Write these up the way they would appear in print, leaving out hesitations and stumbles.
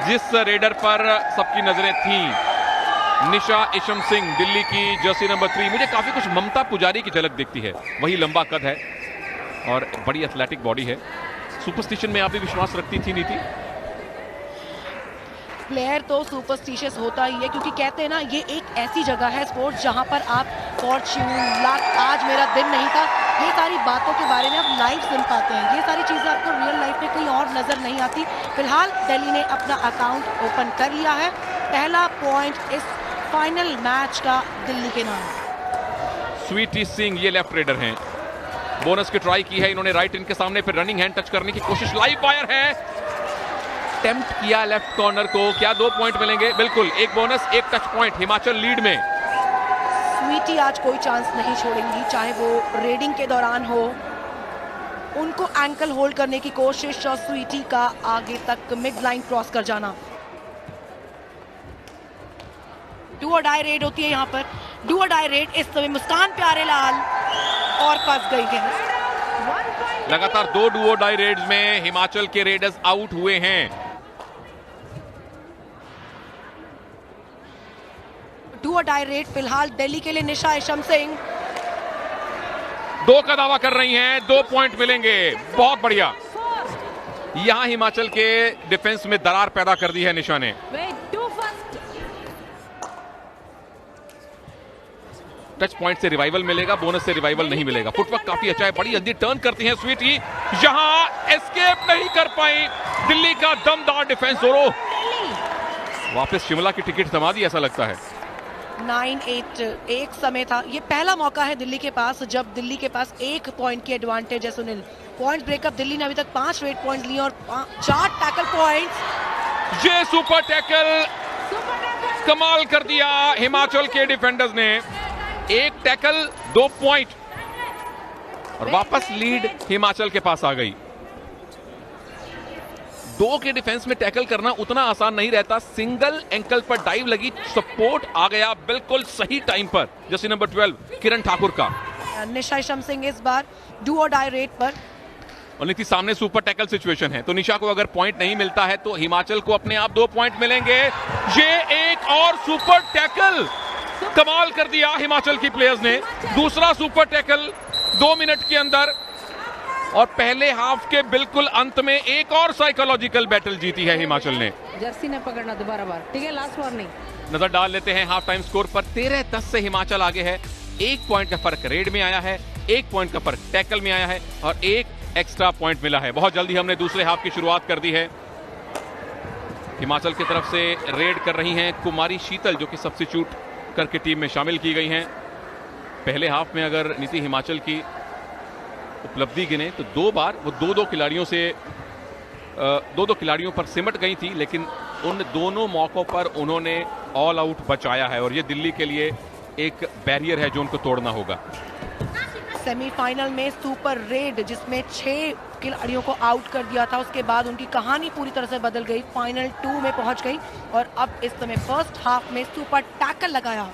जिस रेडर पर सबकी नजरें थीं, निशा इशम सिंह, दिल्ली की जर्सी नंबर 3, मुझे काफी कुछ ममता पुजारी की झलक दिखती है। वही लंबा कद है और बड़ी एथलेटिक बॉडी है। सुपरस्टिशन में आप भी विश्वास रखती थी नीति? प्लेयर तो सुपरस्टिशियस होता ही है, क्योंकि कहते हैं ना, ये एक ऐसी जगह है स्पोर्ट्स जहां पर आप फॉर्च्यून, लक, आज मेरा दिन नहीं था, ये सारी बातों के बारे में आप लाइव सुन पाते हैं। ये सारी चीजें आपको रियल लाइफ में कहीं और नजर नहीं आती। फिलहाल दिल्ली ने अपना अकाउंट ओपन कर लिया है। पहला पॉइंट इस फाइनल मैच का दिल्ली के नाम। स्वीटी सिंह ये लेफ्ट रेडर हैं, बोनस की ट्राई की है इन्होंने राइट इनके सामने, फिर रनिंग हैंड टच करने की कोशिश, लाइव फायर है, अटेम्प्ट किया लेफ्ट कॉर्नर को। क्या 2 पॉइंट मिलेंगे? बिल्कुल, एक बोनस, एक टच पॉइंट, हिमाचल लीड में। स्वीटी आज कोई चांस नहीं छोड़ेंगी, चाहे वो रेडिंग के दौरान हो। उनको एंकल होल्ड करने की कोशिश और स्वीटी का आगे तक मिड लाइन क्रॉस कर जाना। डू और डाई रेड होती है यहाँ पर, डू और डाई रेड। इस समय मुस्कान प्यारेलाल और फंस गई है। लगातार 2 डू और डाई रेड्स में हिमाचल के रेडर्स आउट हुए हैं। डू और डाई रेड फिलहाल दिल्ली के लिए निशा इशम सिंह 2 का दावा कर रही हैं, 2 पॉइंट मिलेंगे। बहुत बढ़िया, यहां हिमाचल के डिफेंस में दरार पैदा कर दी है निशा ने। टच पॉइंट से रिवाइवल मिलेगा, बोनस से रिवाइवल नहीं मिलेगा। फुटवर्क काफी अच्छा है, बड़ी जल्दी टर्न करती हैं स्वीटी, यहां एस्केप नहीं कर पाई दिल्ली का दमदार डिफेंस। जोरो वापस शिमला की टिकट थमा दी ऐसा लगता है। 9-8 एक समय था, ये पहला मौका है दिल्ली के पास जब दिल्ली के पास 1 पॉइंट की एडवांटेज है। सुनील, पॉइंट ब्रेकअप दिल्ली ने अभी तक 5 रेड पॉइंट लिए और 4 टैकल पॉइंट्स। ये सुपर टैकल कमाल कर दिया हिमाचल के डिफेंडर्स ने। 1 टैकल 2 पॉइंट और वापस लीड हिमाचल के पास आ गई। 2 के डिफेंस में टैकल करना उतना आसान नहीं रहता। सिंगल एंकल पर डाइव लगी, सपोर्ट आ गया बिल्कुल सही टाइम पर। जर्सी नंबर 12 किरण ठाकुर का। निशा इशम सिंह इस बार डू और डाई रेड पर, और नीति सामने सुपर टैकल सिचुएशन है, तो निशा को अगर पॉइंट नहीं मिलता है तो हिमाचल को अपने आप 2 पॉइंट मिलेंगे। ये एक और सुपर टैकल कमाल कर दिया हिमाचल की प्लेयर्स ने। दूसरा सुपर टैकल 2 मिनट के अंदर, और पहले हाफ के बिल्कुल अंत में एक और साइकोलॉजिकल बैटल जीती है हिमाचल ने। जर्सी ने पकड़ना दोबारा बार, ठीक है, लास्ट वार्निंग। नजर डाल लेते हैं हाफ टाइम स्कोर पर। 13-10 से हिमाचल आगे है। 1 पॉइंट का फर्क रेड में आया है, 1 पॉइंट का फर्क टैकल में आया है और 1 एक्स्ट्रा पॉइंट मिला है। बहुत जल्दी हमने दूसरे हाफ की शुरुआत कर दी है। हिमाचल की तरफ से रेड कर रही हैं कुमारी शीतल, जो कि सब्स्टिट्यूट करके टीम में शामिल की गई हैं। पहले हाफ में अगर नीति हिमाचल की उपलब्धि गिने तो 2 बार वो 2-2 खिलाड़ियों से 2-2 खिलाड़ियों पर सिमट गई थी, लेकिन उन दोनों मौकों पर उन्होंने ऑल आउट बचाया है और ये दिल्ली के लिए एक बैरियर है जो उनको तोड़ना होगा। सेमीफाइनल में सुपर रेड जिसमें 6 खिलाड़ियों को आउट कर दिया था, उसके बाद उनकी कहानी पूरी तरह से बदल गई। फाइनल 2 में पहुंच गई और अब इस समय फर्स्ट हाफ में सुपर टैकल लगाया।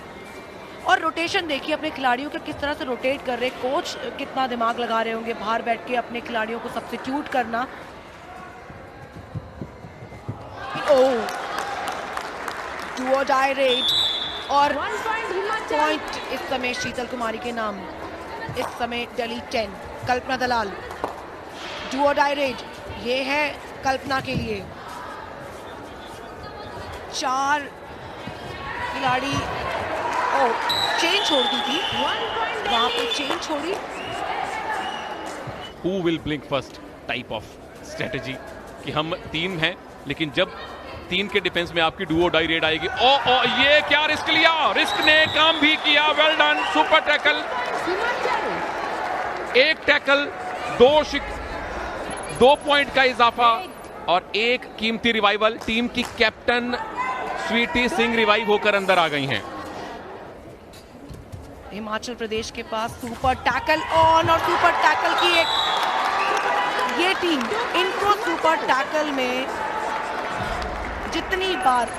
और रोटेशन देखिए अपने खिलाड़ियों के किस तरह से रोटेट कर रहे, कोच कितना दिमाग लगा रहे होंगे बाहर बैठ के अपने खिलाड़ियों को सब्स्टिट्यूट करना। ओह, डू और डाई रेड और पॉइंट इस समय शीतल कुमारी के नाम। इस समय दिल्ली 10, कल्पना दलाल। डू और डाई रेड ये है कल्पना के लिए। 4 खिलाड़ी चेन छोड़ दी थी, वहां पे चेन छोड़ी। Who will blink first type of strategy कि हम 3 हैं, लेकिन जब 3 के डिफेंस में आपकी डू और डाई रेड आएगी। ओ ये क्या रिस्क लिया, रिस्क ने काम भी किया। Well done, super tackle. 1 tackle, 2 point का इजाफा और 1 कीमती रिवाइवल। टीम की कैप्टन स्वीटी सिंह रिवाइव होकर अंदर आ गई हैं। हिमाचल प्रदेश के पास सुपर टैकल ऑन और सुपर टैकल की ये टीम, इनको सुपर टैकल में जितनी बार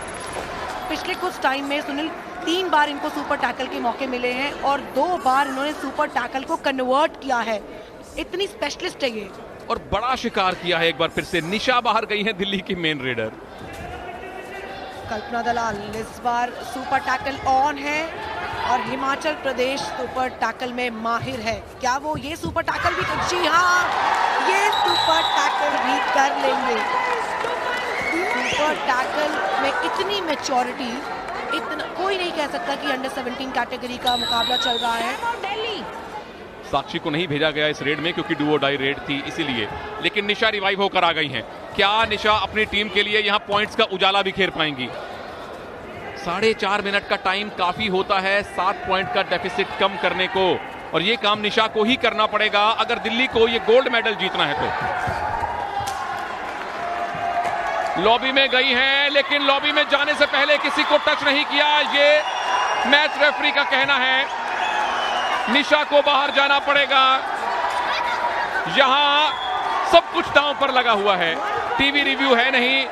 पिछले कुछ टाइम में सुनील 3 बार इनको सुपर टैकल के मौके मिले हैं और 2 बार इन्होंने सुपर टैकल को कन्वर्ट किया है। इतनी स्पेशलिस्ट है ये। और बड़ा शिकार किया है एक बार फिर से। निशा बाहर गई है दिल्ली की मेन रेडर। कल्पना दलाल इस बार सुपर टैकल ऑन है और हिमाचल प्रदेश सुपर टैकल में माहिर है। क्या वो ये सुपर टैकल भी जी हाँ, ये सुपर टैकल भी कर लेंगे। सुपर टैकल में इतनी मैच्योरिटी, इतना कोई नहीं कह सकता कि अंडर 17 कैटेगरी का मुकाबला चल रहा है। साक्षी को नहीं भेजा गया इस रेड में क्योंकि डू और डाई रेड थी इसीलिए, लेकिन निशा रिवाइव होकर आ गई हैं। क्या निशा अपनी टीम के लिए यहां पॉइंट्स का उजाला बिखेर पाएंगी? 4.5 मिनट का टाइम काफी होता है 7 पॉइंट का डेफिसिट कम करने को, और ये काम निशा को ही करना पड़ेगा अगर दिल्ली को ये गोल्ड मेडल जीतना है तो। लॉबी में गई हैं, लेकिन लॉबी में जाने से पहले किसी को टच नहीं किया, ये मैच रेफरी का कहना है। निशा को बाहर जाना पड़ेगा। यहां सब कुछ दांव पर लगा हुआ है, टीवी रिव्यू है नहीं,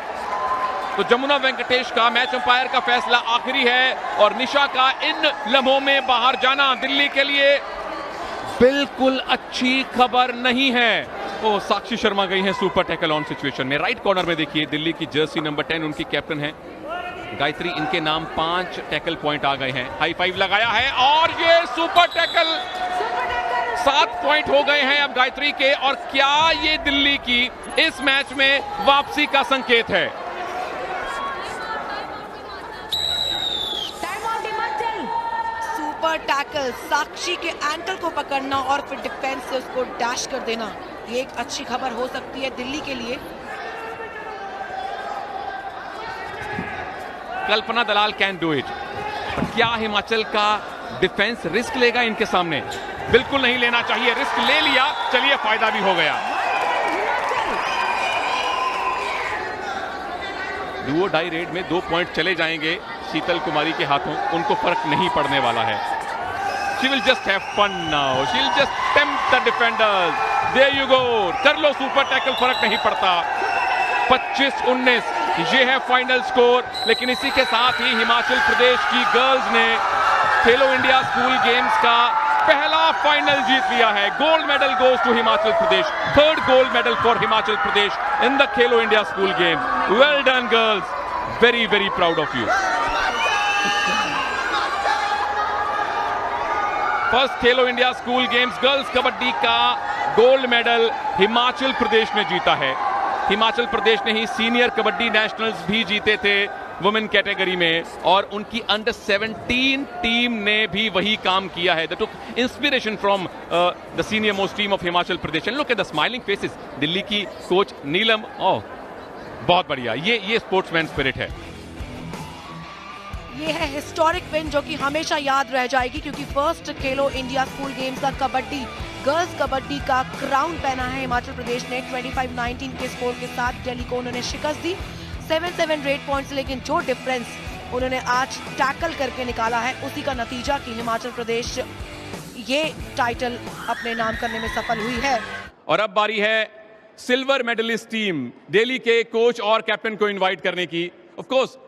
तो जमुना वेंकटेश का मैच अंपायर का फैसला आखिरी है, और निशा का इन लम्हों में बाहर जाना दिल्ली के लिए बिल्कुल अच्छी खबर नहीं है। ओ, साक्षी शर्मा गई हैं सुपर टैकल ऑन सिचुएशन में। राइट कॉर्नर में देखिए दिल्ली की जर्सी नंबर 10 उनकी कैप्टन है गायत्री, इनके नाम 5 टैकल पॉइंट आ गए हैं। हाई फाइव लगाया है और ये सुपर टैकल 7 पॉइंट हो गए हैं अब गायत्री के, और क्या ये दिल्ली की इस मैच में वापसी का संकेत है? सुपर टैकल, साक्षी के एंकल को पकड़ना और फिर डिफेंस से उसको डैश कर देना, ये एक अच्छी खबर हो सकती है दिल्ली के लिए। कल्पना दलाल कैन डू इट, क्या हिमाचल का डिफेंस रिस्क लेगा इनके सामने? बिल्कुल नहीं लेना चाहिए, रिस्क ले लिया, चलिए फायदा भी हो गया। डुओ डाई रेड में 2 पॉइंट चले जाएंगे शीतल कुमारी के हाथों, उनको फर्क नहीं पड़ने वाला है। She will just have fun now. She'll just tempt the defenders. There you go. कर लो सुपर टैकल, फर्क नहीं पड़ता। 25-19 ये है फाइनल स्कोर। लेकिन इसी के साथ ही हिमाचल प्रदेश की गर्ल्स ने खेलो इंडिया स्कूल गेम्स का पहला फाइनल जीत लिया है। Gold medal goes to Himachal Pradesh, 3rd gold medal for Himachal Pradesh in the Khelo India school games. Well done girls, very very proud of you. First Khelo India school games girls kabaddi का gold medal Himachal Pradesh ने जीता है। हिमाचल प्रदेश ने ही सीनियर कबड्डी नेशनल्स भी जीते थे वुमेन कैटेगरी में, और उनकी अंडर 17 टीम ने भी वही काम किया है। They took inspiration from the senior most team of Himachal Pradesh. And look at the smiling faces। Delhi की कोच नीलम, ओह बहुत बढ़िया, ये स्पोर्ट्समैन स्पिरिट है। ये है हिस्टोरिक विन जो कि हमेशा याद रह जाएगी, क्योंकि first Khelo India school games का कबड्डी, गर्ल्स कबड्डी का क्राउन पहना है हिमाचल प्रदेश ने। 25-19 के स्कोर के साथ दिल्ली को उन्होंने शिकस्त दी, 7 रेड पॉइंट्स, लेकिन जो डिफरेंस उन्होंने आज टैकल करके निकाला है उसी का नतीजा कि हिमाचल प्रदेश ये टाइटल अपने नाम करने में सफल हुई है। और अब बारी है सिल्वर मेडलिस्ट टीम दिल्ली के कोच और कैप्टन को इनवाइट करने की। ऑफ कोर्स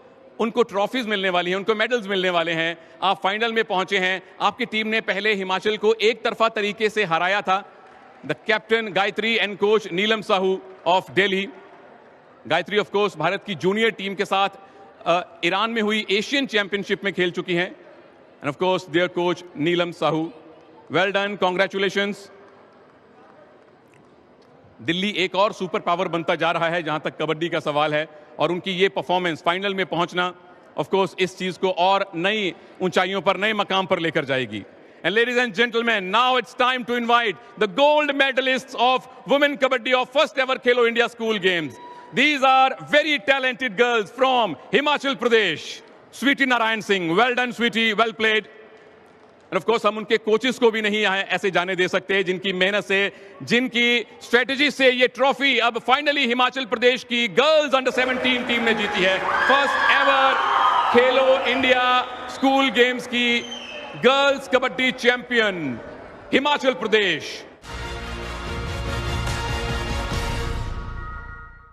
उनको ट्रॉफीज मिलने वाली हैं, उनको मेडल्स मिलने वाले हैं। आप फाइनल में पहुंचे हैं, आपकी टीम ने पहले हिमाचल को एक तरफा तरीके से हराया था। The captain Gayatri and coach Neelam Sahu of Delhi. Gayatri of course Bharat की जूनियर टीम के साथ ईरान में हुई एशियन चैंपियनशिप में खेल चुकी हैं। And of course there coach Neelam Sahu, well done, congratulations. Delhi एक और सुपर पावर बनता जा रहा है जहां तक कबड्डी का सवाल है, और उनकी ये परफॉर्मेंस फाइनल में पहुंचना ऑफ कोर्स इस चीज को और नई ऊंचाइयों पर, नए मकाम पर लेकर जाएगी। And ladies and gentleman, now it's time to invite the gold medalists of women kabaddi of first ever Khelo India school games. These are very talented girls from Himachal Pradesh. Sweety Narayan Singh, well done Sweety, well played. And of course हम उनके coaches को भी नहीं ऐसे जाने दे सकते, जिनकी मेहनत से, जिनकी स्ट्रेटेजी से ये ट्रॉफी अब फाइनली हिमाचल प्रदेश की गर्ल्स अंडर 17 टीम ने जीती है। First ever Khelo India school games की गर्ल्स कबड्डी चैंपियन हिमाचल प्रदेश।